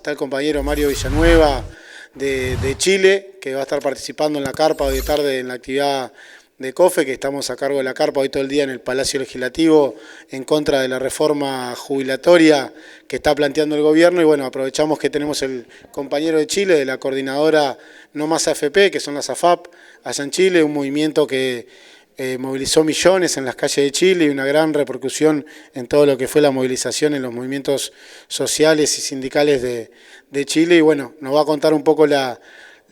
Está el compañero Mario Villanueva de Chile, que va a estar participando en la carpa hoy de tarde en la actividad de COFE, que estamos a cargo de la carpa hoy todo el día en el Palacio Legislativo en contra de la reforma jubilatoria que está planteando el gobierno. Y bueno, aprovechamos que tenemos el compañero de Chile, de la coordinadora No Más AFP, que son las AFAP, allá en Chile, un movimiento que movilizó millones en las calles de Chile y una gran repercusión en todo lo que fue la movilización en los movimientos sociales y sindicales de Chile. Y bueno, nos va a contar un poco la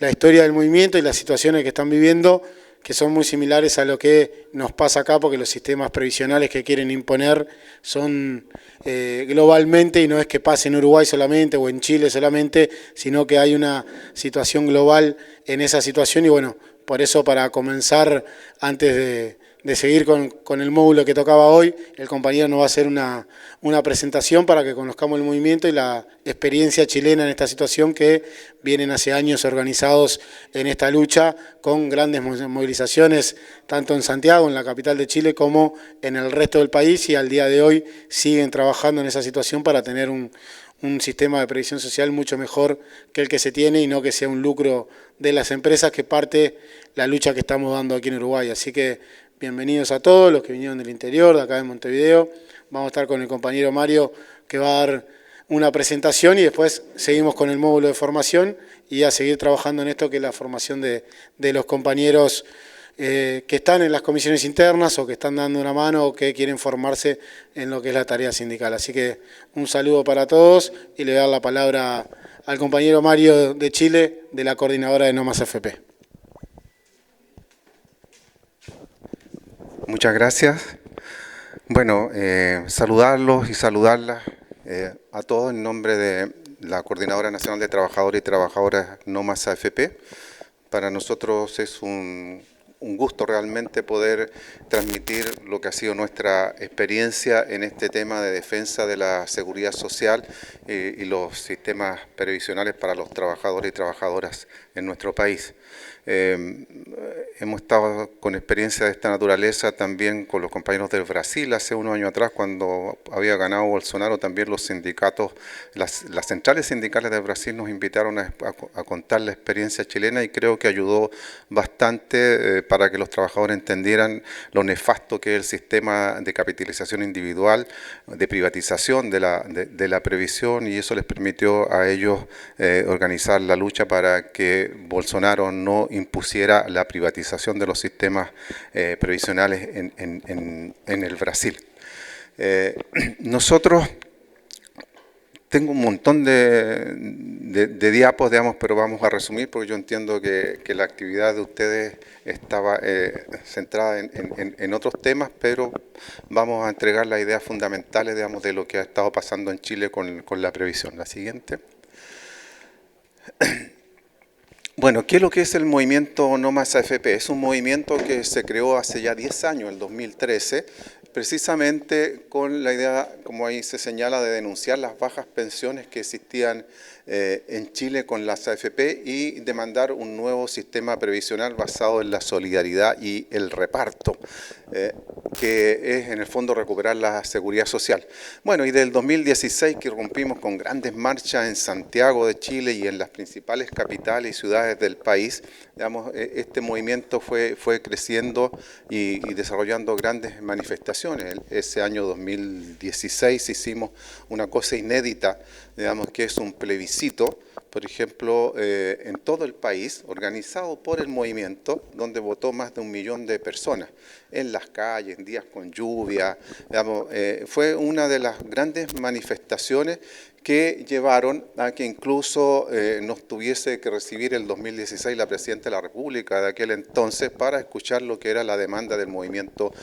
historia del movimiento y las situaciones que están viviendo, que son muy similares a lo que nos pasa acá, porque los sistemas previsionales que quieren imponer son globalmente, y no es que pase en Uruguay solamente o en Chile solamente, sino que hay una situación global en esa situación. Y bueno, por eso, para comenzar, antes de seguir con el módulo que tocaba hoy, el compañero nos va a hacer una presentación para que conozcamos el movimiento y la experiencia chilena en esta situación, que vienen hace años organizados en esta lucha con grandes movilizaciones, tanto en Santiago, en la capital de Chile, como en el resto del país, y al día de hoy siguen trabajando en esa situación para tener un sistema de previsión social mucho mejor que el que se tiene, y no que sea un lucro de las empresas, que parte la lucha que estamos dando aquí en Uruguay. Así que bienvenidos a todos los que vinieron del interior, de acá de Montevideo. Vamos a estar con el compañero Mario, que va a dar una presentación, y después seguimos con el módulo de formación y a seguir trabajando en esto, que es la formación de los compañeros que están en las comisiones internas o que están dando una mano o que quieren formarse en lo que es la tarea sindical. Así que un saludo para todos, y le voy a dar la palabra al compañero Mario de Chile, de la coordinadora de No Más AFP. Muchas gracias. Bueno, saludarlos y saludarlas a todos en nombre de la Coordinadora Nacional de Trabajadores y Trabajadoras No Más AFP. Para nosotros es un gusto realmente poder transmitir lo que ha sido nuestra experiencia en este tema de defensa de la seguridad social y los sistemas previsionales para los trabajadores y trabajadoras en nuestro país. Hemos estado con experiencia de esta naturaleza también con los compañeros del Brasil hace unos años atrás, cuando había ganado Bolsonaro. También los sindicatos, las centrales sindicales de Brasil nos invitaron a contar la experiencia chilena, y creo que ayudó bastante para que los trabajadores entendieran lo nefasto que es el sistema de capitalización individual, de privatización de la previsión, y eso les permitió a ellos organizar la lucha para que Bolsonaro no impusiera la privatización de los sistemas previsionales en el Brasil. Nosotros, tengo un montón de diapos, digamos, pero vamos a resumir, porque yo entiendo que la actividad de ustedes estaba centrada en otros temas, pero vamos a entregar las ideas fundamentales, digamos, de lo que ha estado pasando en Chile con la previsión. La siguiente. Bueno, ¿qué es lo que es el movimiento No Más AFP? Es un movimiento que se creó hace ya 10 años, el 2013, precisamente con la idea, como ahí se señala, de denunciar las bajas pensiones que existían en Chile con las AFP y demandar un nuevo sistema previsional basado en la solidaridad y el reparto, que es en el fondo recuperar la seguridad social. Bueno, y del 2016, que rompimos con grandes marchas en Santiago de Chile y en las principales capitales y ciudades del país, digamos, este movimiento fue creciendo y desarrollando grandes manifestaciones. Ese año 2016 hicimos una cosa inédita, digamos, que es un plebiscito, por ejemplo, en todo el país, organizado por el movimiento, donde votó más de 1 millón de personas, en las calles, en días con lluvia, digamos, fue una de las grandes manifestaciones que llevaron a que incluso nos tuviese que recibir el 2016 la Presidenta de la República de aquel entonces para escuchar lo que era la demanda del movimiento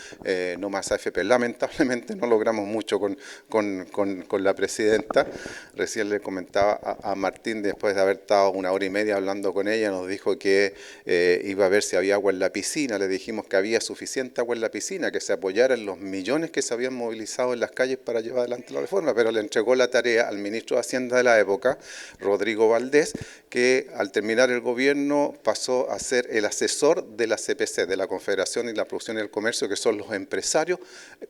No Más AFP. Lamentablemente no logramos mucho con la Presidenta. Recién le comentaba a Martín, después de haber estado 1 hora y media hablando con ella, nos dijo que iba a ver si había agua en la piscina. Le dijimos que había suficiente suficiente agua en la piscina, que se apoyara en los millones que se habían movilizado en las calles para llevar adelante la reforma, pero le entregó la tarea al ministro de Hacienda de la época, Rodrigo Valdés, que al terminar el gobierno pasó a ser el asesor de la CPC, de la Confederación y la Producción y el Comercio, que son los empresarios,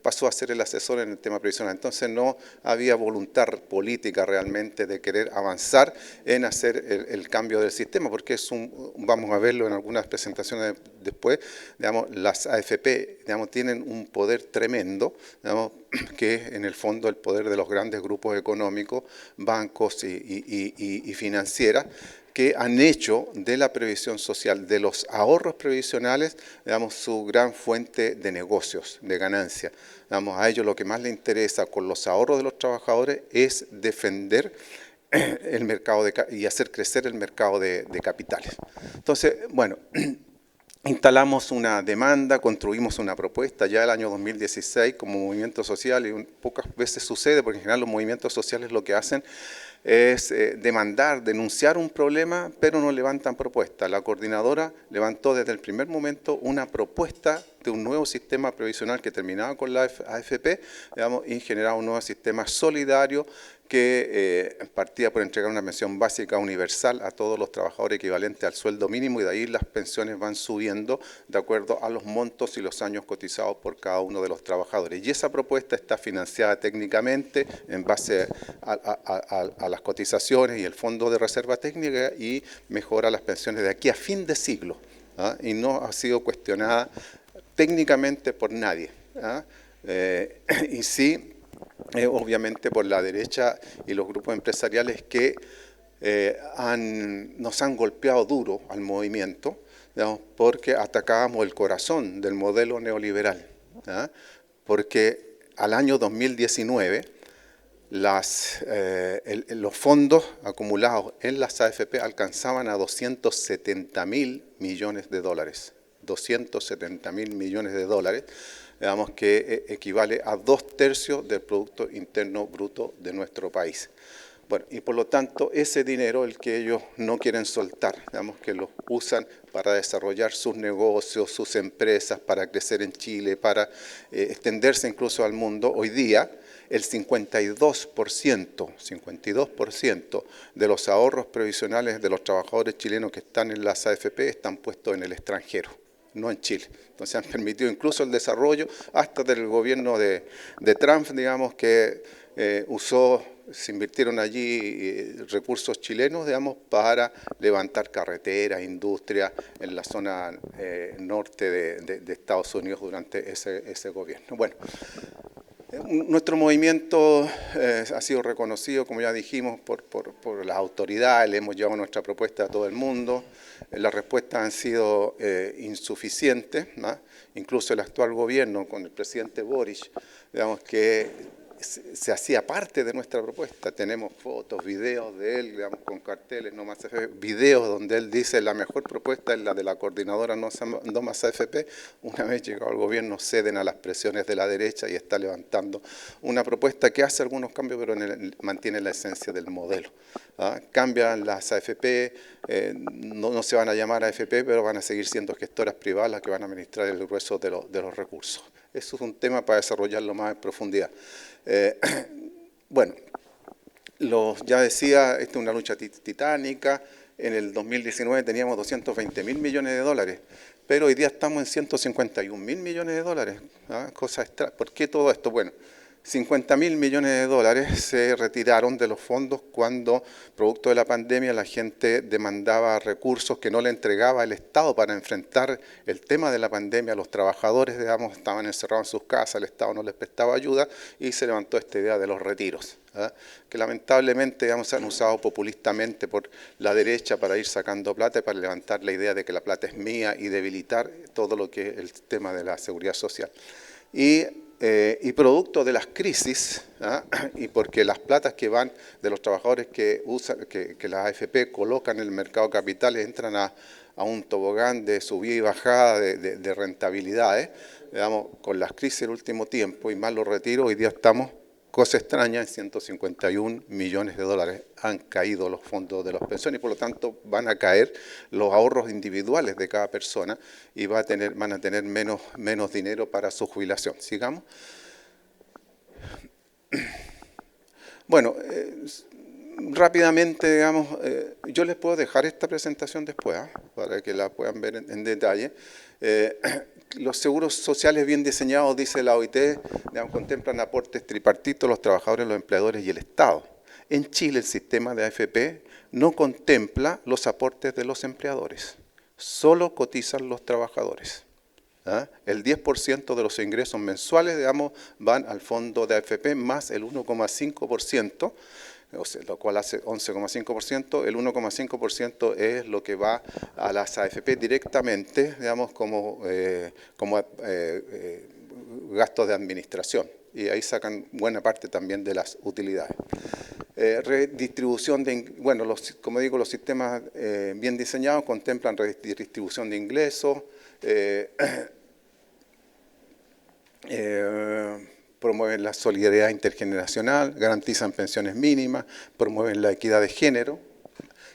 pasó a ser el asesor en el tema previsional. Entonces no había voluntad política realmente de querer avanzar en hacer el cambio del sistema, porque vamos a verlo en algunas presentaciones después, digamos, las AFP, digamos, tienen un poder tremendo, digamos, que es en el fondo el poder de los grandes grupos económicos, bancos y financieras, que han hecho de la previsión social, de los ahorros previsionales, digamos, su gran fuente de negocios, de ganancia. Digamos, a ellos lo que más les interesa con los ahorros de los trabajadores es defender el mercado y hacer crecer el mercado de capitales. Entonces, bueno, instalamos una demanda, construimos una propuesta ya el año 2016 como movimiento social, y pocas veces sucede, porque en general los movimientos sociales lo que hacen es demandar, denunciar un problema, pero no levantan propuestas. La coordinadora levantó desde el primer momento una propuesta de un nuevo sistema previsional que terminaba con la AFP, digamos, y generaba un nuevo sistema solidario que partía por entregar una pensión básica universal a todos los trabajadores equivalente al sueldo mínimo, y de ahí las pensiones van subiendo de acuerdo a los montos y los años cotizados por cada uno de los trabajadores. Y esa propuesta está financiada técnicamente en base a las cotizaciones y el Fondo de Reserva Técnica, y mejora las pensiones de aquí a fin de siglo, ¿ah? Y no ha sido cuestionada técnicamente por nadie, ¿ah? Y sí, obviamente por la derecha y los grupos empresariales que nos han golpeado duro al movimiento, digamos, porque atacábamos el corazón del modelo neoliberal, ¿ah? Porque al año 2019 los fondos acumulados en las AFP alcanzaban a 270.000 millones de dólares. 270.000 millones de dólares, digamos, que equivale a 2/3 del Producto Interno Bruto de nuestro país. Bueno, y por lo tanto, ese dinero, el que ellos no quieren soltar, digamos, que lo usan para desarrollar sus negocios, sus empresas, para crecer en Chile, para extenderse incluso al mundo, hoy día el 52% de los ahorros previsionales de los trabajadores chilenos que están en las AFP están puestos en el extranjero, no en Chile. Entonces han permitido incluso el desarrollo hasta del gobierno de Trump, digamos, que se invirtieron allí recursos chilenos, digamos, para levantar carreteras, industria en la zona norte de Estados Unidos durante ese gobierno. Bueno, nuestro movimiento ha sido reconocido, como ya dijimos, por las autoridades, le hemos llevado nuestra propuesta a todo el mundo. Las respuestas han sido insuficientes, ¿no? Incluso el actual gobierno, con el presidente Boric, digamos que se hacía parte de nuestra propuesta. Tenemos fotos, videos de él, digamos, con carteles, no más AFP, videos donde él dice la mejor propuesta es la de la coordinadora no más AFP. Una vez llegado al gobierno ceden a las presiones de la derecha y está levantando una propuesta que hace algunos cambios, pero mantiene la esencia del modelo, ¿ah? Cambian las AFP, no se van a llamar AFP, pero van a seguir siendo gestoras privadas las que van a administrar el grueso de los recursos. Eso es un tema para desarrollarlo más en profundidad. Bueno, ya decía, esta es una lucha titánica. En el 2019 teníamos 220.000 millones de dólares, pero hoy día estamos en 151.000 millones de dólares. ¿Ah? ¿Por qué todo esto? Bueno, 50.000 millones de dólares se retiraron de los fondos cuando, producto de la pandemia, la gente demandaba recursos que no le entregaba el Estado para enfrentar el tema de la pandemia. Los trabajadores, digamos, estaban encerrados en sus casas, el Estado no les prestaba ayuda y se levantó esta idea de los retiros, ¿eh? Que lamentablemente, digamos, se han usado populistamente por la derecha para ir sacando plata y para levantar la idea de que la plata es mía y debilitar todo lo que es el tema de la seguridad social. Y producto de las crisis, ¿ah? Y porque las platas que van de los trabajadores que las AFP colocan en el mercado de capitales entran a un tobogán de subida y bajada de rentabilidades, digamos, con las crisis del último tiempo y más los retiros, hoy día estamos cosa extraña, en 151 millones de dólares han caído los fondos de las pensiones y por lo tanto van a caer los ahorros individuales de cada persona y van a tener menos dinero para su jubilación. Sigamos. Bueno, rápidamente, digamos, yo les puedo dejar esta presentación después, para que la puedan ver en detalle. Los seguros sociales bien diseñados, dice la OIT, digamos, contemplan aportes tripartitos, los trabajadores, los empleadores y el Estado. En Chile el sistema de AFP no contempla los aportes de los empleadores, solo cotizan los trabajadores. El 10% de los ingresos mensuales, digamos, van al fondo de AFP más el 1,5%, lo cual hace 11,5%, el 1,5% es lo que va a las AFP directamente, digamos, como gastos de administración, y ahí sacan buena parte también de las utilidades. Redistribución bueno, como digo, los sistemas bien diseñados contemplan redistribución de ingresos, promueven la solidaridad intergeneracional, garantizan pensiones mínimas, promueven la equidad de género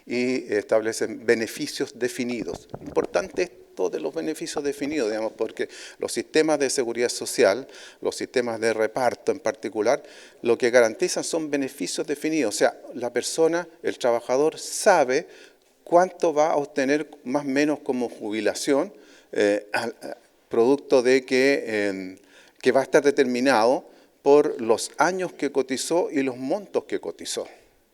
y establecen beneficios definidos. Importante esto de los beneficios definidos, digamos, porque los sistemas de seguridad social, los sistemas de reparto en particular, lo que garantizan son beneficios definidos. O sea, la persona, el trabajador, sabe cuánto va a obtener más o menos como jubilación, producto de que va a estar determinado por los años que cotizó y los montos que cotizó.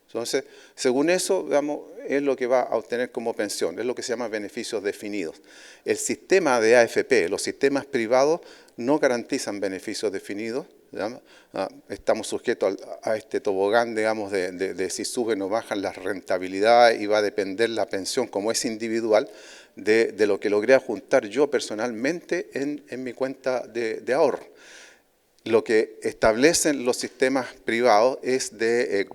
Entonces, según eso, digamos, es lo que va a obtener como pensión, es lo que se llama beneficios definidos. El sistema de AFP, los sistemas privados, no garantizan beneficios definidos, digamos. Estamos sujetos a este tobogán, digamos, de si suben o bajan las rentabilidades y va a depender la pensión, como es individual, de lo que logré juntar yo personalmente en mi cuenta de ahorro. Lo que establecen los sistemas privados es de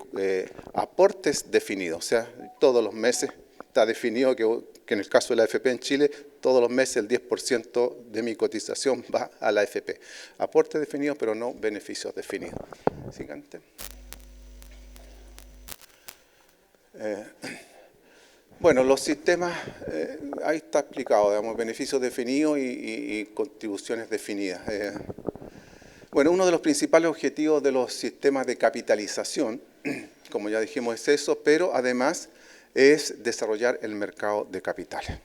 aportes definidos, o sea, todos los meses está definido que en el caso de la AFP en Chile, todos los meses el 10% de mi cotización va a la AFP. Aportes definidos, pero no beneficios definidos. Siguiente. Bueno, los sistemas, ahí está explicado, digamos, beneficios definidos y contribuciones definidas. Bueno, uno de los principales objetivos de los sistemas de capitalización, como ya dijimos, es eso, pero además es desarrollar el mercado de capitales.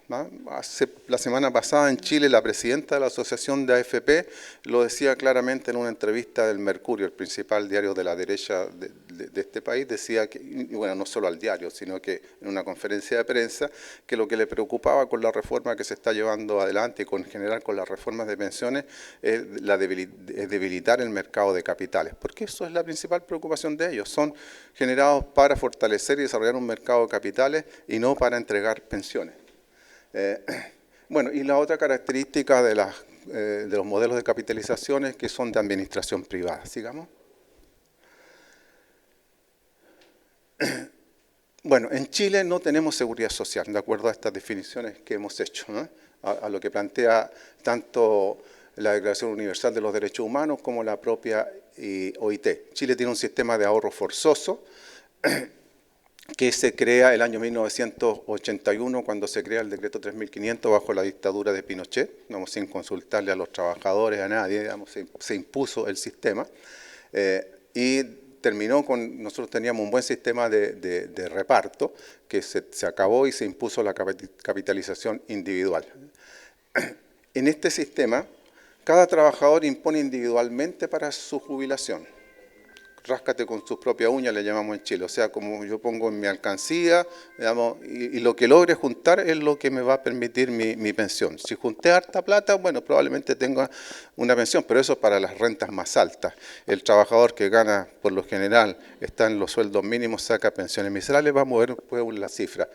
La semana pasada en Chile la presidenta de la Asociación de AFP lo decía claramente en una entrevista del Mercurio, el principal diario de la derecha de este país, decía que, y bueno, no solo al diario, sino que en una conferencia de prensa, que lo que le preocupaba con la reforma que se está llevando adelante y en general con las reformas de pensiones es debilitar el mercado de capitales, porque eso es la principal preocupación de ellos, son generados para fortalecer y desarrollar un mercado de capitales y no para entregar pensiones. Bueno, y la otra característica de los modelos de capitalización es que son de administración privada. Sigamos. Bueno, en Chile no tenemos seguridad social, de acuerdo a estas definiciones que hemos hecho, ¿no? A lo que plantea tanto la Declaración Universal de los Derechos Humanos como la propia OIT. Chile tiene un sistema de ahorro forzoso que se crea el año 1981, cuando se crea el decreto 3500 bajo la dictadura de Pinochet, digamos, sin consultarle a los trabajadores, a nadie, digamos, se impuso el sistema y terminó con, nosotros teníamos un buen sistema de reparto que se acabó y se impuso la capitalización individual. En este sistema, cada trabajador impone individualmente para su jubilación. Ráscate con tus propias uñas, le llamamos en Chile. O sea, como yo pongo en mi alcancía, digamos, y lo que logre juntar es lo que me va a permitir mi pensión. Si junté harta plata, bueno, probablemente tenga una pensión, pero eso es para las rentas más altas. El trabajador que gana, por lo general, está en los sueldos mínimos, saca pensiones miserables, va a mover la cifra.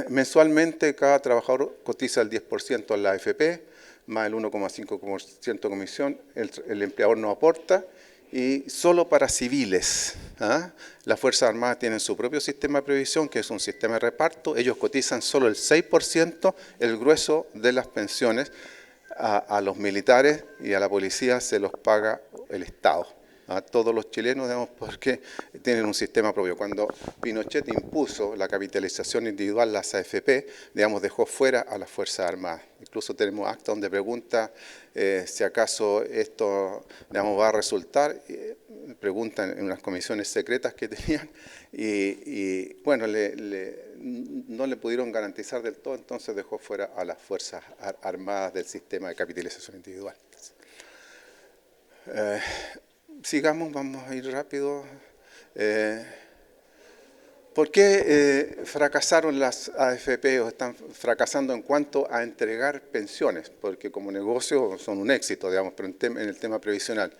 Mensualmente, cada trabajador cotiza el 10% en la AFP, más el 1,5% de comisión, el empleador no aporta, y solo para civiles. Las Fuerzas Armadas tienen su propio sistema de previsión, que es un sistema de reparto. Ellos cotizan solo el 6%, el grueso de las pensiones a los militares y a la policía se los paga el Estado. a todos los chilenos, digamos, porque tienen un sistema propio. Cuando Pinochet impuso la capitalización individual, las AFP, digamos, dejó fuera a las Fuerzas Armadas. Incluso tenemos acta donde pregunta si acaso esto, digamos, va a resultar. Preguntan en unas comisiones secretas que tenían y bueno, no le pudieron garantizar del todo, entonces dejó fuera a las Fuerzas Armadas del sistema de capitalización individual. Sigamos, vamos a ir rápido. ¿Por qué fracasaron las AFP o están fracasando en cuanto a entregar pensiones? Porque como negocio son un éxito, digamos, pero en el tema previsional.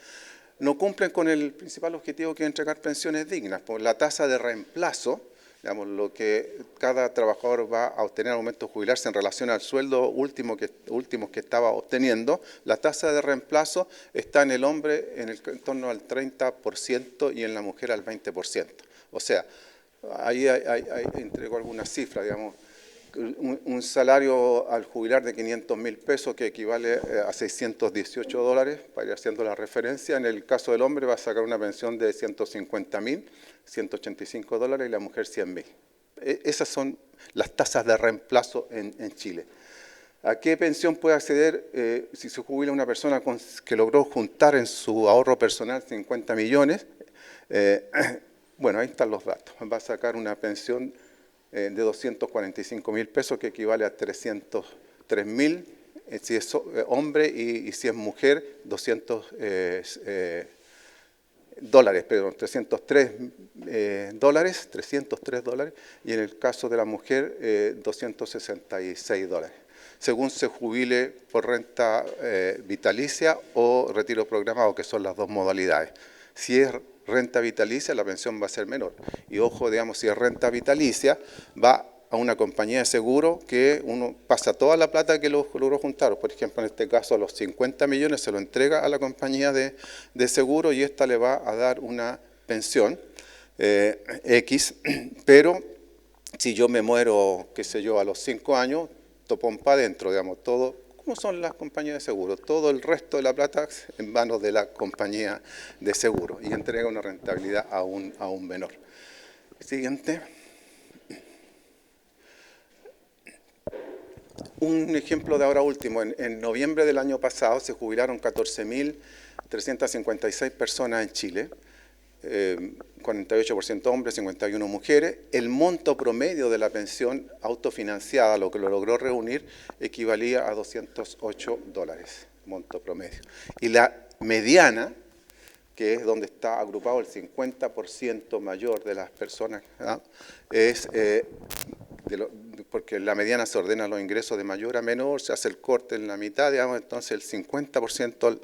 No cumplen con el principal objetivo que es entregar pensiones dignas. Por la tasa de reemplazo, digamos, lo que cada trabajador va a obtener al momento de jubilarse en relación al sueldo último que estaba obteniendo, la tasa de reemplazo está en el hombre en torno al 30% y en la mujer al 20%. O sea, ahí entrego algunas cifras, digamos. Un salario al jubilar de 500.000 pesos que equivale a 618 dólares, para ir haciendo la referencia. En el caso del hombre va a sacar una pensión de 150.000, 185 dólares y la mujer 100.000. Esas son las tasas de reemplazo en Chile. ¿A qué pensión puede acceder si se jubila una persona que logró juntar en su ahorro personal 50 millones? Bueno, ahí están los datos. Va a sacar una pensión de 245.000 pesos, que equivale a 303.000, si es hombre, y si es mujer, 303 dólares, y en el caso de la mujer, 266 dólares, según se jubile por renta vitalicia o retiro programado, que son las dos modalidades. Si es renta vitalicia, la pensión va a ser menor. Y ojo, digamos, si es renta vitalicia, va a una compañía de seguro que uno pasa toda la plata que logró juntar. Por ejemplo, en este caso, los 50 millones se lo entrega a la compañía de seguro y esta le va a dar una pensión X, pero si yo me muero, qué sé yo, a los 5 años, topón para adentro, digamos, todo. ¿Cómo son las compañías de seguro? Todo el resto de la plata en manos de la compañía de seguro y entrega una rentabilidad aún menor. Siguiente. Un ejemplo de ahora último. En noviembre del año pasado se jubilaron 14.356 personas en Chile. 48% hombres, 51 mujeres. El monto promedio de la pensión autofinanciada, lo que lo logró reunir, equivalía a 208 dólares, monto promedio. Y la mediana, que es donde está agrupado el 50% mayor de las personas, ¿no? Es porque la mediana se ordena los ingresos de mayor a menor, se hace el corte en la mitad, digamos, entonces el 50%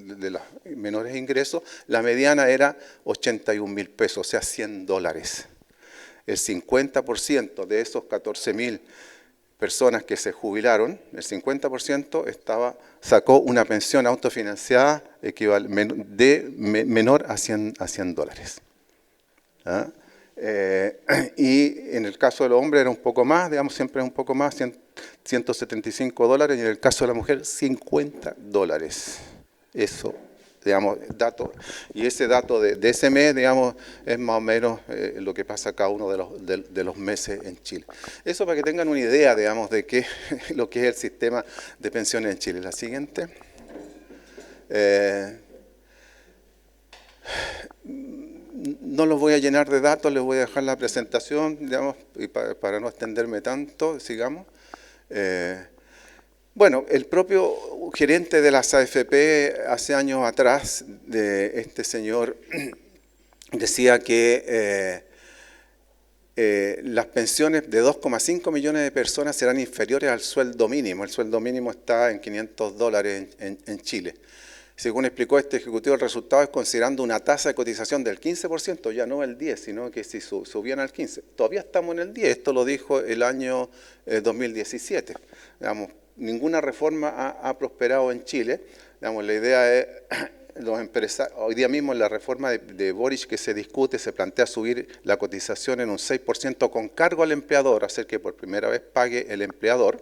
de los menores ingresos, la mediana era 81.000 pesos, o sea, 100 dólares. El 50% de esos 14.000 personas que se jubilaron, el 50% sacó una pensión autofinanciada menor a 100 dólares. ¿Ah? Y en el caso de los hombres era un poco más, digamos, siempre es un poco más, 175 dólares, y en el caso de la mujer, 50 dólares. Eso, digamos, dato. Y ese dato de ese mes, digamos, es más o menos lo que pasa cada uno de los meses en Chile. Eso para que tengan una idea, digamos, de lo que es el sistema de pensiones en Chile. La siguiente. No los voy a llenar de datos, les voy a dejar la presentación, digamos, y para no extenderme tanto, sigamos. Bueno, el propio gerente de las AFP hace años atrás, de este señor, decía que las pensiones de 2,5 millones de personas serán inferiores al sueldo mínimo. El sueldo mínimo está en 500 dólares en Chile. Según explicó este ejecutivo, el resultado es considerando una tasa de cotización del 15%, ya no el 10%, sino que si subían al 15%. Todavía estamos en el 10%, esto lo dijo el año 2017. Digamos, ninguna reforma ha prosperado en Chile. Digamos, la idea es, los empresarios, hoy día mismo en la reforma de Boric que se discute, se plantea subir la cotización en un 6% con cargo al empleador, hacer que por primera vez pague el empleador.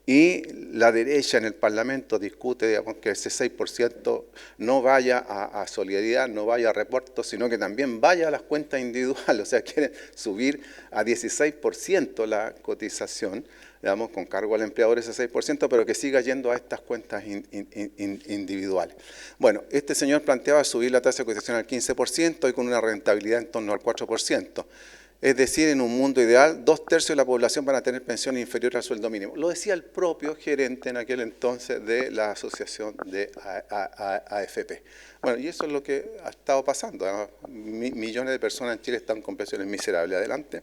Y la derecha en el Parlamento discute, digamos, que ese 6% no vaya a solidaridad, no vaya a reportos, sino que también vaya a las cuentas individuales. O sea, quieren subir a 16% la cotización, digamos, con cargo al empleador ese 6%, pero que siga yendo a estas cuentas individuales. Bueno, este señor planteaba subir la tasa de cotización al 15% y con una rentabilidad en torno al 4%. Es decir, en un mundo ideal, 2/3 de la población van a tener pensiones inferiores al sueldo mínimo. Lo decía el propio gerente en aquel entonces de la asociación de AFP. Bueno, y eso es lo que ha estado pasando, ¿no? Millones de personas en Chile están con pensiones miserables. Adelante.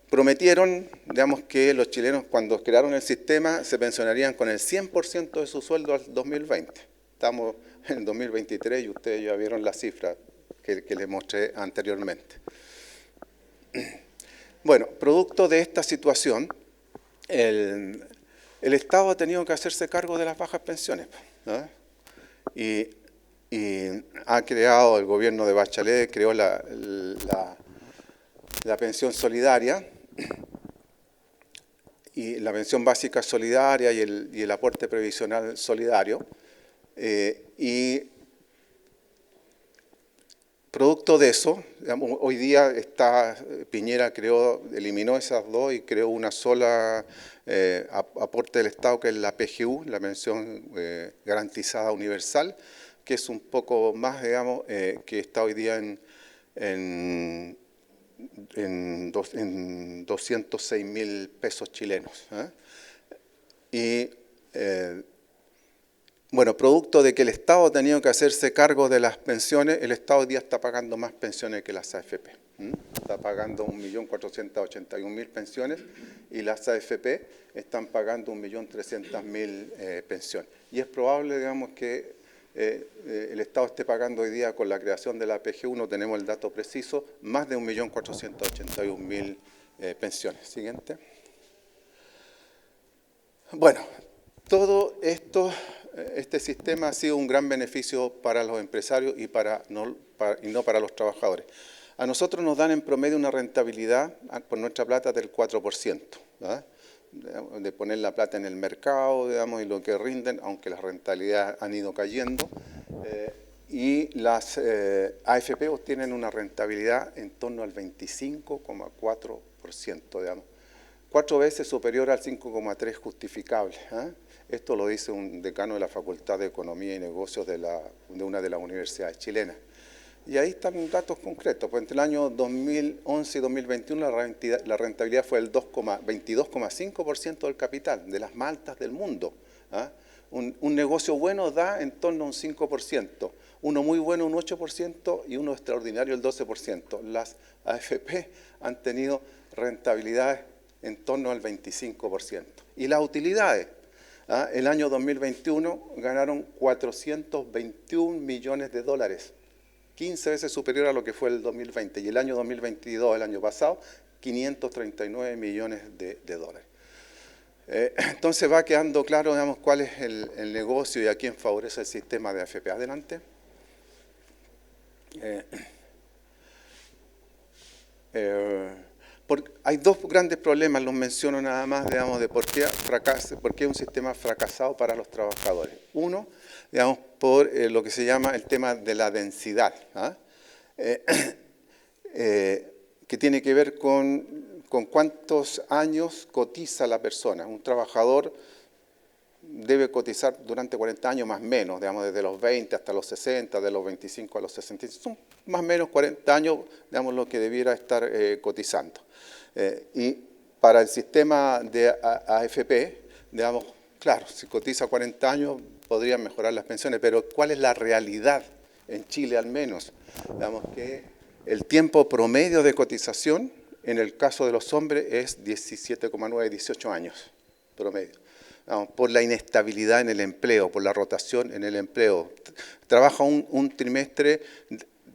Prometieron, digamos, que los chilenos cuando crearon el sistema se pensionarían con el 100% de su sueldo al 2020. Estamos en el 2023 y ustedes ya vieron la cifra que les mostré anteriormente. Bueno, producto de esta situación, el Estado ha tenido que hacerse cargo de las bajas pensiones, ¿no? Y ha creado, el gobierno de Bachelet creó la pensión solidaria, y la pensión básica solidaria y el aporte previsional solidario, y producto de eso, digamos, hoy día Piñera eliminó esas dos y creó una sola aporte del Estado, que es la PGU, la pensión garantizada universal, que es un poco más, digamos, que está hoy día en 206.000 pesos chilenos. Bueno, producto de que el Estado ha tenido que hacerse cargo de las pensiones, el Estado hoy día está pagando más pensiones que las AFP. Está pagando 1.481.000 pensiones y las AFP están pagando 1.300.000 pensiones. Y es probable, digamos, que el Estado esté pagando hoy día con la creación de la PGU, no tenemos el dato preciso, más de 1.481.000 pensiones. Siguiente. Bueno, todo esto, este sistema ha sido un gran beneficio para los empresarios y no para los trabajadores. A nosotros nos dan en promedio una rentabilidad por nuestra plata del 4%, ¿verdad? De poner la plata en el mercado, digamos, y lo que rinden, aunque las rentabilidades han ido cayendo. Y las AFP obtienen una rentabilidad en torno al 25,4%, digamos. 4 veces superior al 5,3 justificable. Esto lo dice un decano de la Facultad de Economía y Negocios de una de las universidades chilenas. Y ahí están datos concretos. Pues entre el año 2011 y 2021 la rentabilidad fue el 22,5% del capital, de las más altas del mundo. Un negocio bueno da en torno a un 5%, uno muy bueno un 8% y uno extraordinario el 12%. Las AFP han tenido rentabilidades en torno al 25%. Y las utilidades, el año 2021 ganaron 421 millones de dólares, 15 veces superior a lo que fue el 2020. Y el año 2022, el año pasado, 539 millones de dólares. Entonces va quedando claro, digamos, cuál es el negocio y a quién favorece el sistema de AFP. Adelante. Hay dos grandes problemas, los menciono nada más, digamos, de por qué es un sistema fracasado para los trabajadores. Uno, digamos, por lo que se llama el tema de la densidad, que tiene que ver con cuántos años cotiza la persona. Un trabajador debe cotizar durante 40 años más o menos, digamos, desde los 20 hasta los 60, de los 25 a los 65. Son más o menos 40 años, digamos, lo que debiera estar cotizando. Y para el sistema de AFP, digamos, claro, si cotiza 40 años podrían mejorar las pensiones, pero ¿cuál es la realidad en Chile al menos? Digamos que el tiempo promedio de cotización en el caso de los hombres es 17,9, 18 años promedio. Por la inestabilidad en el empleo, por la rotación en el empleo. Trabaja un trimestre,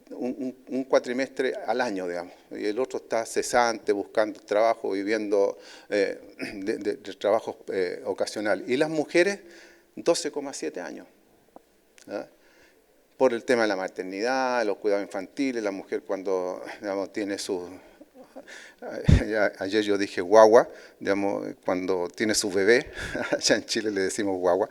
un cuatrimestre al año, digamos, y el otro está cesante, buscando trabajo, viviendo de trabajos ocasionales. Y las mujeres, 12,7 años. Por el tema de la maternidad, los cuidados infantiles, la mujer cuando, digamos, tiene sus Ayer yo dije guagua, digamos, cuando tiene su bebé, allá en Chile le decimos guagua,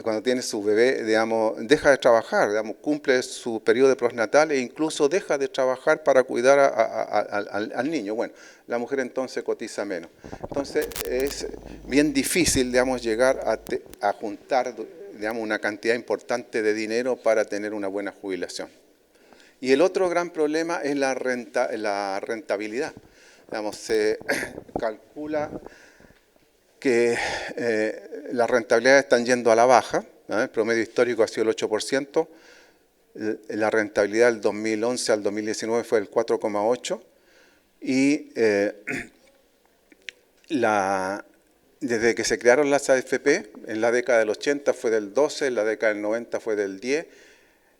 cuando tiene su bebé, digamos, deja de trabajar, digamos, cumple su periodo de postnatal e incluso deja de trabajar para cuidar al niño. Bueno, la mujer entonces cotiza menos. Entonces es bien difícil, digamos, llegar a juntar, digamos, una cantidad importante de dinero para tener una buena jubilación. Y el otro gran problema es la rentabilidad. Digamos, se calcula que las rentabilidades están yendo a la baja, ¿no? El promedio histórico ha sido el 8%, la rentabilidad del 2011 al 2019 fue el 4,8%, y desde que se crearon las AFP, en la década del 80 fue del 12%, en la década del 90 fue del 10%,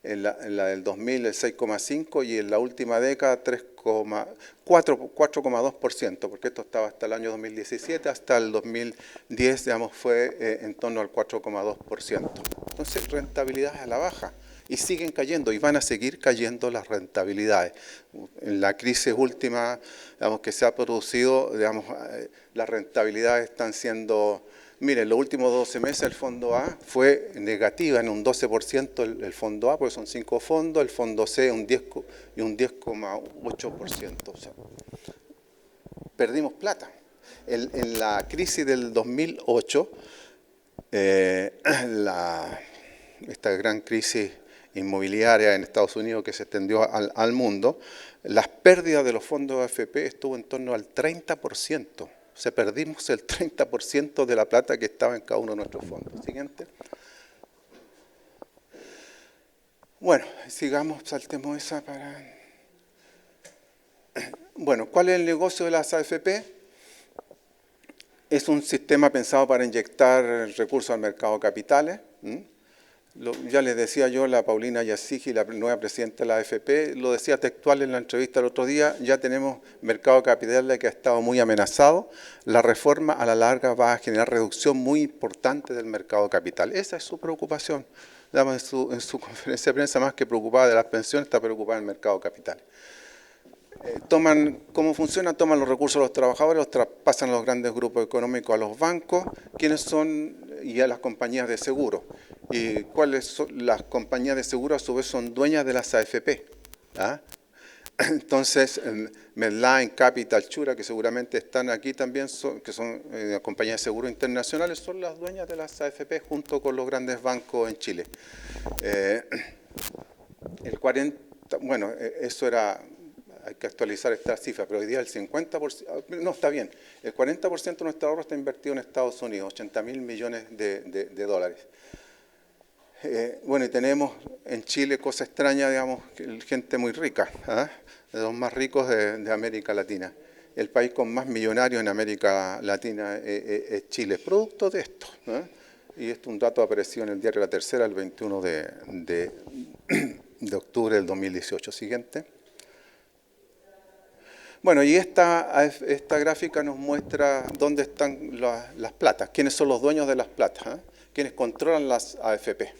en la del 2000 el 6,5% y en la última década 4,2%, porque esto estaba hasta el año 2017, hasta el 2010, digamos, fue en torno al 4,2%. Entonces, rentabilidad a la baja. Y siguen cayendo y van a seguir cayendo las rentabilidades. En la crisis última, digamos, que se ha producido, digamos, las rentabilidades están siendo... Miren, los últimos 12 meses el fondo A fue negativa en un 12% el fondo A, porque son 5 fondos, el fondo C un 10,8%. O sea, perdimos plata. En la crisis del 2008, esta gran crisis inmobiliaria en Estados Unidos que se extendió al mundo, las pérdidas de los fondos AFP estuvo en torno al 30%. O sea, perdimos el 30% de la plata que estaba en cada uno de nuestros fondos. Siguiente. Bueno, sigamos, saltemos esa para... Bueno, ¿cuál es el negocio de las AFP? Es un sistema pensado para inyectar recursos al mercado de capitales. Ya les decía yo, la Paulina Yasigi, la nueva presidenta de la AFP, lo decía textual en la entrevista el otro día, ya tenemos mercado de capitales que ha estado muy amenazado. La reforma a la larga va a generar reducción muy importante del mercado de capital. Esa es su preocupación. En su conferencia de prensa, más que preocupada de las pensiones, está preocupada del mercado de capitales. ¿Cómo funciona? Toman los recursos de los trabajadores, los traspasan a los grandes grupos económicos, a los bancos, quienes son, y a las compañías de seguro. ¿Y cuáles son? Las compañías de seguro a su vez son dueñas de las AFP. ¿Ah? Entonces, Medline, Capital, Chura, que seguramente están aquí también, que son compañías de seguro internacionales, son las dueñas de las AFP junto con los grandes bancos en Chile. Bueno, eso era... Hay que actualizar esta cifra, pero hoy día el 50%, no, está bien, el 40% de nuestro ahorro está invertido en Estados Unidos, 80.000 millones de dólares. Bueno, y tenemos en Chile, cosa extraña, digamos, gente muy rica, de los más ricos de América Latina. El país con más millonarios en América Latina es Chile, producto de esto. Y esto es un dato apareció en el diario La Tercera el 21 de octubre del 2018. Siguiente. Bueno, y esta gráfica nos muestra dónde están las platas, quiénes son los dueños de las platas, quiénes controlan las AFP.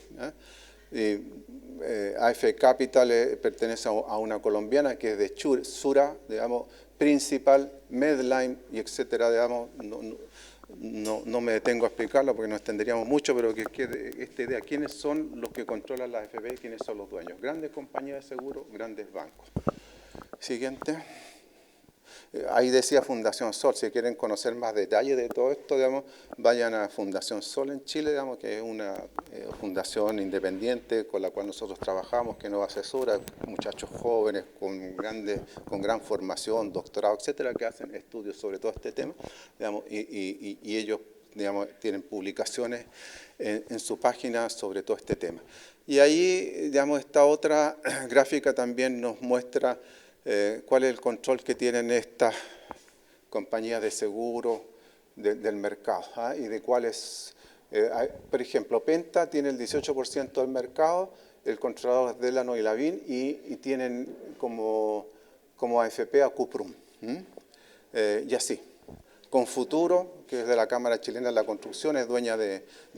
AF Capital pertenece a una colombiana que es de Sura, digamos, Principal, Medline y etcétera, digamos. No me detengo a explicarlo porque nos extenderíamos mucho, pero que quede esta idea, quiénes son los que controlan las AFP y quiénes son los dueños. Grandes compañías de seguro, grandes bancos. Siguiente. Ahí decía Fundación Sol, si quieren conocer más detalles de todo esto, digamos, vayan a Fundación Sol en Chile, digamos, que es una fundación independiente con la cual nosotros trabajamos, que nos asesora, muchachos jóvenes con gran formación, doctorado, etcétera, que hacen estudios sobre todo este tema, digamos, y ellos, digamos, tienen publicaciones en su página sobre todo este tema. Y ahí, digamos, esta otra gráfica también nos muestra cuál es el control que tienen estas compañías de seguro del mercado, y de cuáles, por ejemplo, Penta tiene el 18% del mercado, el controlador es Delano y Lavín, y tienen como AFP a Cuprum, y así. Confuturo, que es de la Cámara Chilena de la Construcción, es dueña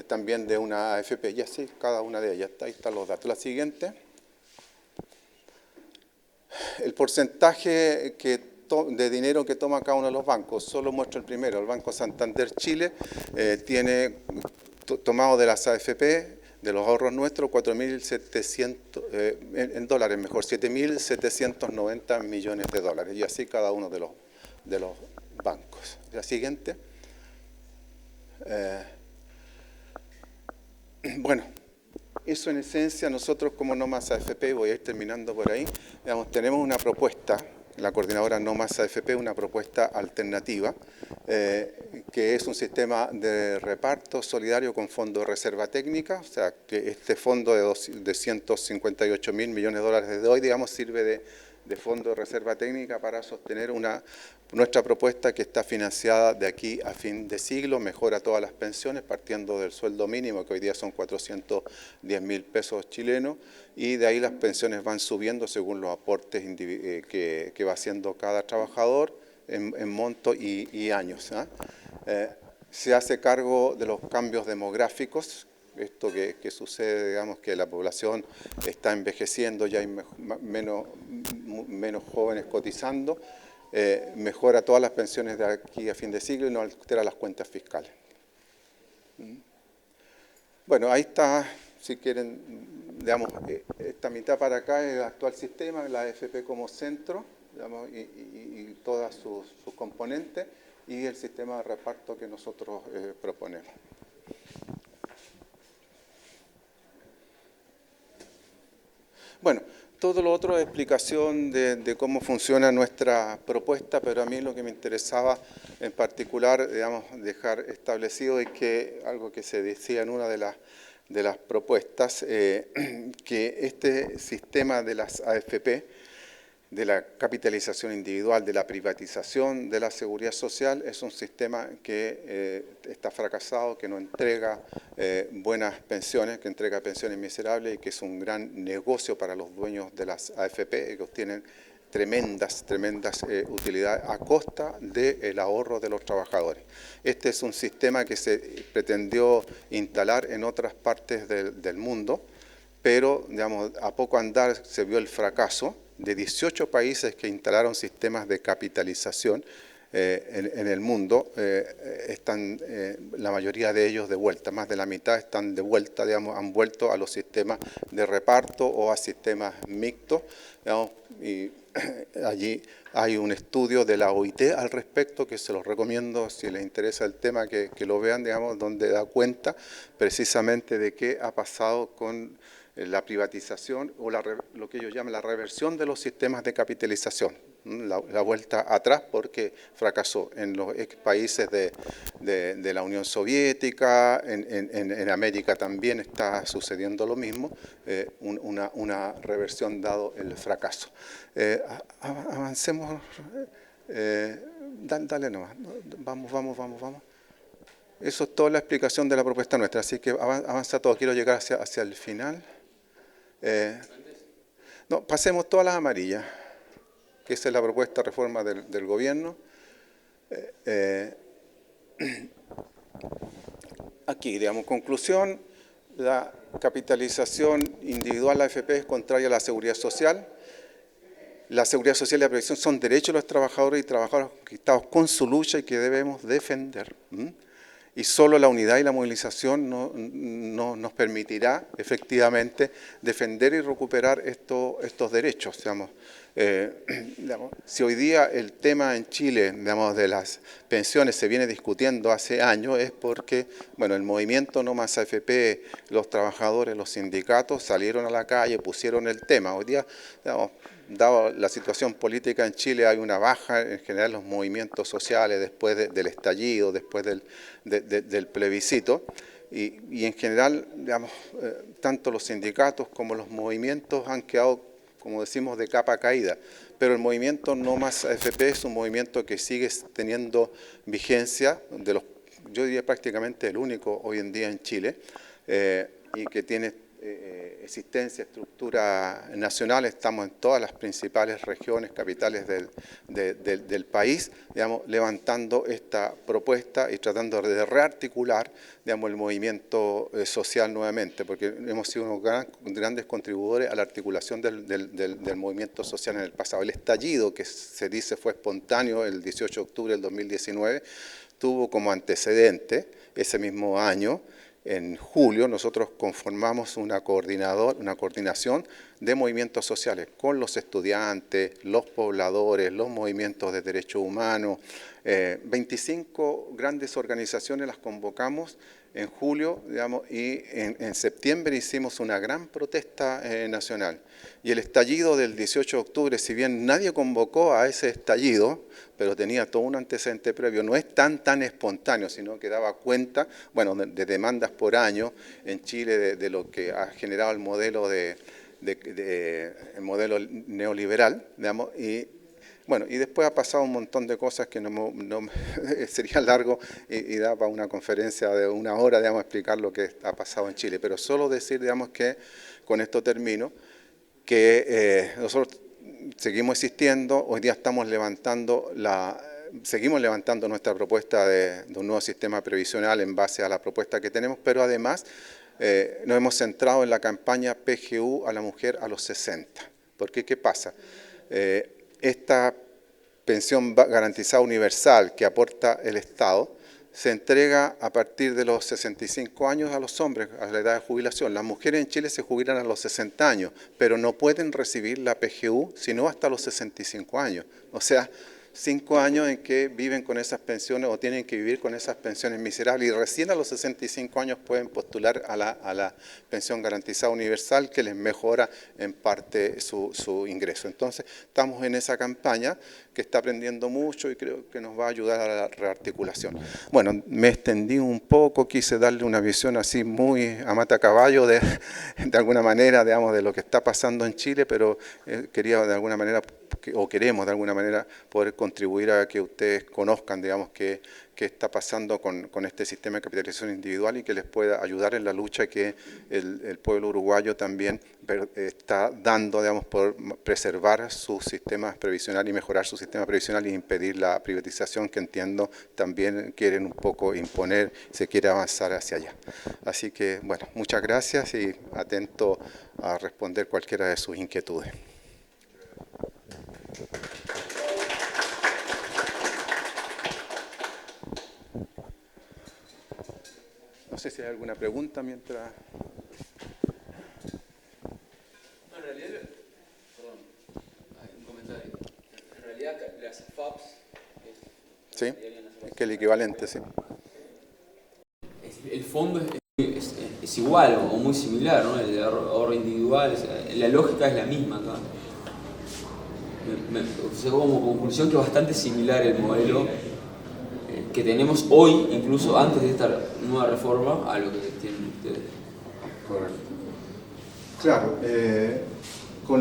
también de una AFP, y así cada una de ellas. Ahí están los datos. La siguiente. El porcentaje que de dinero que toma cada uno de los bancos. Solo muestro el primero. El Banco Santander Chile tiene tomado de las AFP, de los ahorros nuestros, 4.700, en dólares mejor, 7.790 millones de dólares. Y así cada uno de los bancos. La siguiente. Bueno, eso en esencia nosotros como No Más AFP, voy a ir terminando por ahí, digamos, tenemos una propuesta, la coordinadora No Más AFP, una propuesta alternativa, que es un sistema de reparto solidario con fondo de reserva técnica, o sea, que este fondo de 158.000 millones de dólares desde hoy, digamos, sirve de fondo de reserva técnica para sostener nuestra propuesta que está financiada de aquí a fin de siglo, mejora todas las pensiones partiendo del sueldo mínimo que hoy día son 410.000 pesos chilenos y de ahí las pensiones van subiendo según los aportes que va haciendo cada trabajador en monto y años. Se hace cargo de los cambios demográficos. Esto que sucede, digamos, que la población está envejeciendo, ya hay menos jóvenes cotizando, mejora todas las pensiones de aquí a fin de siglo y no altera las cuentas fiscales. Bueno, ahí está, si quieren, digamos, esta mitad para acá es el actual sistema, la AFP como centro, digamos, y todas sus componentes, y el sistema de reparto que nosotros proponemos. Bueno, todo lo otro es explicación de cómo funciona nuestra propuesta, pero a mí lo que me interesaba en particular, digamos, dejar establecido es que algo que se decía en una de las propuestas, que este sistema de las AFP, de la capitalización individual, de la privatización de la seguridad social, es un sistema que está fracasado, que no entrega buenas pensiones, que entrega pensiones miserables y que es un gran negocio para los dueños de las AFP, que obtienen tremendas utilidades a costa del ahorro de los trabajadores. Este es un sistema que se pretendió instalar en otras partes del mundo, pero digamos, a poco andar se vio el fracaso de 18 países que instalaron sistemas de capitalización en el mundo, están la mayoría de ellos de vuelta, más de la mitad están de vuelta, digamos, han vuelto a los sistemas de reparto o a sistemas mixtos, digamos, y allí hay un estudio de la OIT al respecto que se los recomiendo si les interesa el tema que lo vean, digamos, donde da cuenta precisamente de qué ha pasado con la privatización o lo que ellos llaman la reversión de los sistemas de capitalización, la vuelta atrás porque fracasó en los ex países de la Unión Soviética, en América también está sucediendo lo mismo, una reversión dado el fracaso. Avancemos, dale nomás, vamos. Eso es toda la explicación de la propuesta nuestra, así que avanza todo, quiero llegar hacia el final. No, pasemos todas las amarillas, que esa es la propuesta de reforma del gobierno. Aquí, digamos, conclusión, la capitalización individual de la AFP es contraria a la seguridad social. La seguridad social y la previsión son derechos de los trabajadores y trabajadoras conquistados con su lucha y que debemos defender. Y solo la unidad y la movilización nos permitirá efectivamente defender y recuperar estos derechos. Digamos, si hoy día el tema en Chile, digamos, de las pensiones se viene discutiendo hace años es porque, bueno, el movimiento No Más AFP, los trabajadores, los sindicatos salieron a la calle, pusieron el tema. Hoy día, digamos, dado la situación política en Chile, hay una baja en general los movimientos sociales después del estallido, después del plebiscito, y en general, digamos, tanto los sindicatos como los movimientos han quedado, como decimos, de capa caída. Pero el movimiento No Más AFP es un movimiento que sigue teniendo vigencia, yo diría prácticamente el único hoy en día en Chile, y que tiene existencia, estructura nacional, estamos en todas las principales regiones, capitales del país, digamos, levantando esta propuesta y tratando de rearticular, digamos, el movimiento social nuevamente, porque hemos sido unos grandes contribuidores a la articulación del movimiento social en el pasado. El estallido, que se dice fue espontáneo el 18 de octubre del 2019, tuvo como antecedente ese mismo año. En julio nosotros conformamos una coordinación de movimientos sociales con los estudiantes, los pobladores, los movimientos de derechos humanos. 25 grandes organizaciones las convocamos en julio, digamos, y en septiembre hicimos una gran protesta nacional. Y el estallido del 18 de octubre, si bien nadie convocó a ese estallido, pero tenía todo un antecedente previo, no es tan espontáneo, sino que daba cuenta, bueno, de demandas por año en Chile de lo que ha generado el modelo el modelo neoliberal, digamos, y bueno, y después ha pasado un montón de cosas que no sería largo y da para una conferencia de una hora, digamos, explicar lo que ha pasado en Chile. Pero solo decir, digamos, que con esto termino, que nosotros seguimos existiendo, hoy día seguimos levantando nuestra propuesta de un nuevo sistema previsional en base a la propuesta que tenemos, pero además nos hemos centrado en la campaña PGU a la mujer a los 60. Porque, ¿qué pasa? Esta pensión garantizada universal que aporta el Estado se entrega a partir de los 65 años a los hombres, a la edad de jubilación. Las mujeres en Chile se jubilan a los 60 años, pero no pueden recibir la PGU sino hasta los 65 años. O sea, 5 años en que viven con esas pensiones o tienen que vivir con esas pensiones miserables y recién a los 65 años pueden postular a la pensión garantizada universal que les mejora en parte su ingreso. Entonces, estamos en esa campaña que está aprendiendo mucho y creo que nos va a ayudar a la rearticulación. Bueno, me extendí un poco, quise darle una visión así muy a matacaballo de alguna manera, digamos, de lo que está pasando en Chile, pero quería de alguna manera, o queremos de alguna manera poder contribuir a que ustedes conozcan, digamos, qué está pasando con este sistema de capitalización individual y que les pueda ayudar en la lucha que el pueblo uruguayo también está dando, digamos, por preservar su sistema previsional y mejorar su sistema previsional y impedir la privatización que entiendo también quieren un poco imponer, se quiere avanzar hacia allá. Así que, bueno, muchas gracias y atento a responder cualquiera de sus inquietudes. No sé si hay alguna pregunta mientras... En realidad, perdón, un comentario. En realidad las FAPs... Sí, es que el equivalente, sí. El fondo es igual o muy similar, ¿no? El ahorro individual, la lógica es la misma acá. Observo como conclusión que es bastante similar el modelo que tenemos hoy, incluso antes de esta nueva reforma, a lo que tienen ustedes. Correcto. Claro, yo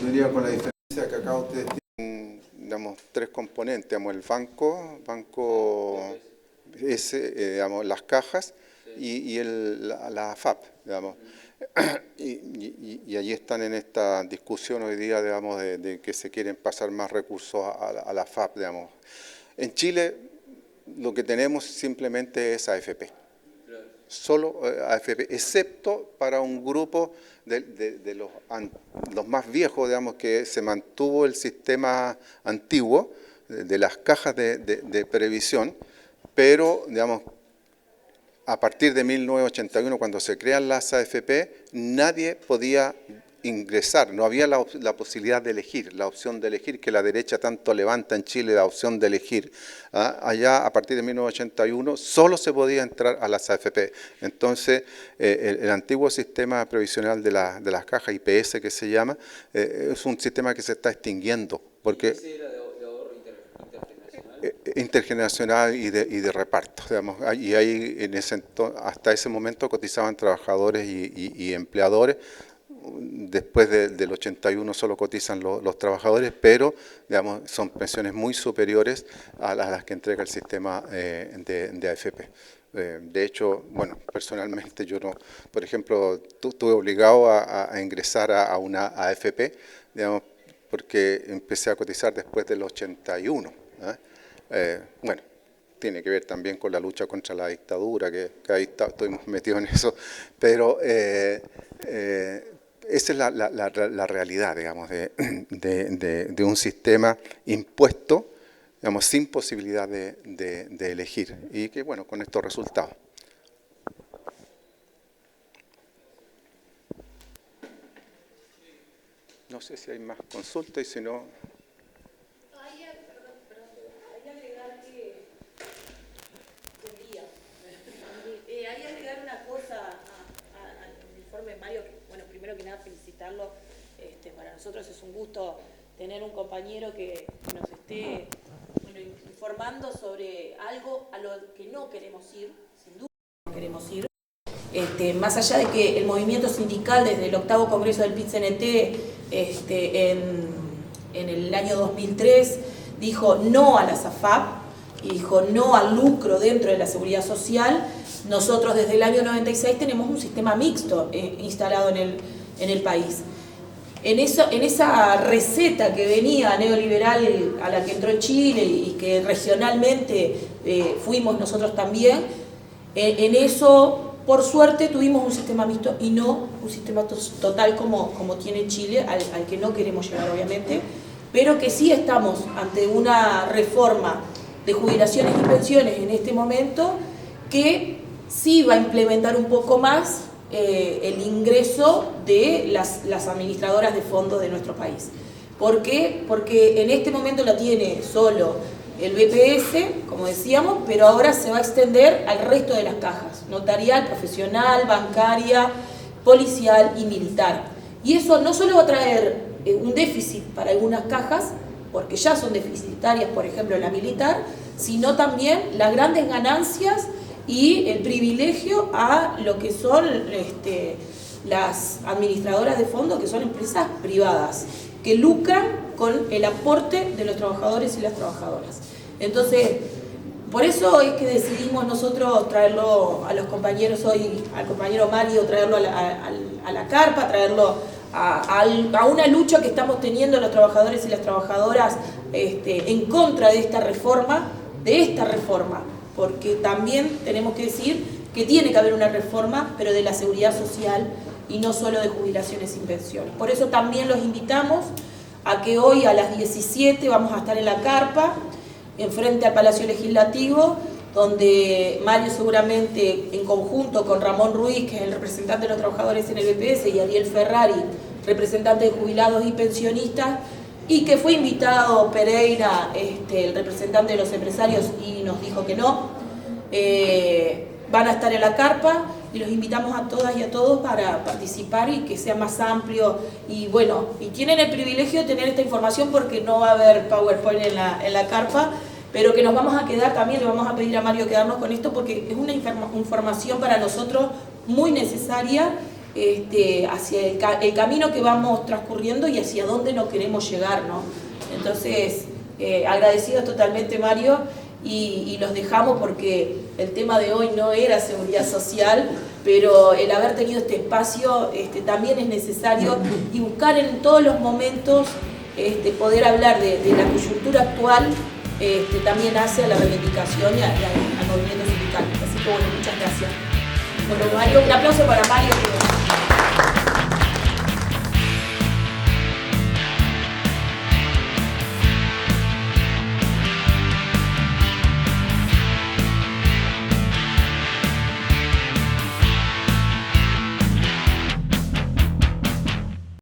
diría con la diferencia que acá ustedes tienen, digamos, tres componentes, digamos, el banco digamos, las cajas y la FAP, digamos. Y allí están en esta discusión hoy día, digamos, de que se quieren pasar más recursos a la FAP, digamos. En Chile lo que tenemos simplemente es AFP, solo AFP, excepto para un grupo de los más viejos, digamos, que se mantuvo el sistema antiguo de las cajas de previsión, pero, digamos, a partir de 1981, cuando se crean las AFP, nadie podía ingresar, no había la posibilidad de elegir, la opción de elegir, que la derecha tanto levanta en Chile, la opción de elegir. Allá, a partir de 1981, solo se podía entrar a las AFP. Entonces, el antiguo sistema previsional de las cajas, IPS que se llama, es un sistema que se está extinguiendo, porque... ¿Ese era de ahorro intergeneracional y de reparto, digamos, y ahí hasta ese momento cotizaban trabajadores y empleadores después del 81 solo cotizan los trabajadores, pero digamos, son pensiones muy superiores a las que entrega el sistema de AFP. De hecho, bueno, personalmente yo no, por ejemplo, estuve obligado a ingresar a una AFP, digamos, porque empecé a cotizar después del 81. Bueno, tiene que ver también con la lucha contra la dictadura, que ahí estuvimos metidos en eso, pero esa es la realidad, digamos, de un sistema impuesto, digamos, sin posibilidad de elegir, y que, bueno, con estos resultados. No sé si hay más consultas y si no... Hay agregar una cosa al informe de Mario, que, bueno, primero que nada felicitarlo, para nosotros es un gusto tener un compañero que nos esté informando sobre algo a lo que no queremos ir, sin duda no queremos ir. Más allá de que el movimiento sindical desde el 8º Congreso del PIT-CNT en el año 2003 dijo no a la SAFAP y dijo no al lucro dentro de la seguridad social, nosotros desde el año 96 tenemos un sistema mixto instalado en el país. En esa receta que venía neoliberal a la que entró Chile y que regionalmente fuimos nosotros también, en eso por suerte tuvimos un sistema mixto y no un sistema total como tiene Chile, al que no queremos llegar obviamente, pero que sí estamos ante una reforma de jubilaciones y pensiones en este momento que sí va a implementar un poco más el ingreso de las administradoras de fondos de nuestro país. ¿Por qué? Porque en este momento la tiene solo el BPS, como decíamos, pero ahora se va a extender al resto de las cajas, notarial, profesional, bancaria, policial y militar. Y eso no solo va a traer un déficit para algunas cajas, porque ya son deficitarias, por ejemplo, la militar, sino también las grandes ganancias y el privilegio a lo que son las administradoras de fondos, que son empresas privadas, que lucran con el aporte de los trabajadores y las trabajadoras. Entonces, por eso es que decidimos nosotros traerlo a los compañeros hoy, al compañero Mario, traerlo a la carpa, traerlo a una lucha que estamos teniendo los trabajadores y las trabajadoras en contra de esta reforma, porque también tenemos que decir que tiene que haber una reforma, pero de la seguridad social y no solo de jubilaciones y pensiones. Por eso también los invitamos a que hoy a las 17 vamos a estar en la carpa, enfrente al Palacio Legislativo, donde Mario seguramente en conjunto con Ramón Ruiz, que es el representante de los trabajadores en el BPS, y Ariel Ferrari, representante de jubilados y pensionistas, y que fue invitado Pereira, el representante de los empresarios, y nos dijo que no, van a estar en la carpa, y los invitamos a todas y a todos para participar y que sea más amplio. Y bueno, y tienen el privilegio de tener esta información porque no va a haber PowerPoint en la carpa, pero que nos vamos a quedar también, le vamos a pedir a Mario quedarnos con esto porque es una información para nosotros muy necesaria hacia el camino que vamos transcurriendo y hacia dónde nos queremos llegar, ¿no? Entonces, agradecidos totalmente, Mario, y los dejamos porque el tema de hoy no era seguridad social, pero el haber tenido este espacio también es necesario y buscar en todos los momentos poder hablar de la coyuntura actual también hace a la reivindicación y al movimiento sindical. Así que bueno, muchas gracias. Bueno, Mario, un aplauso para Mario.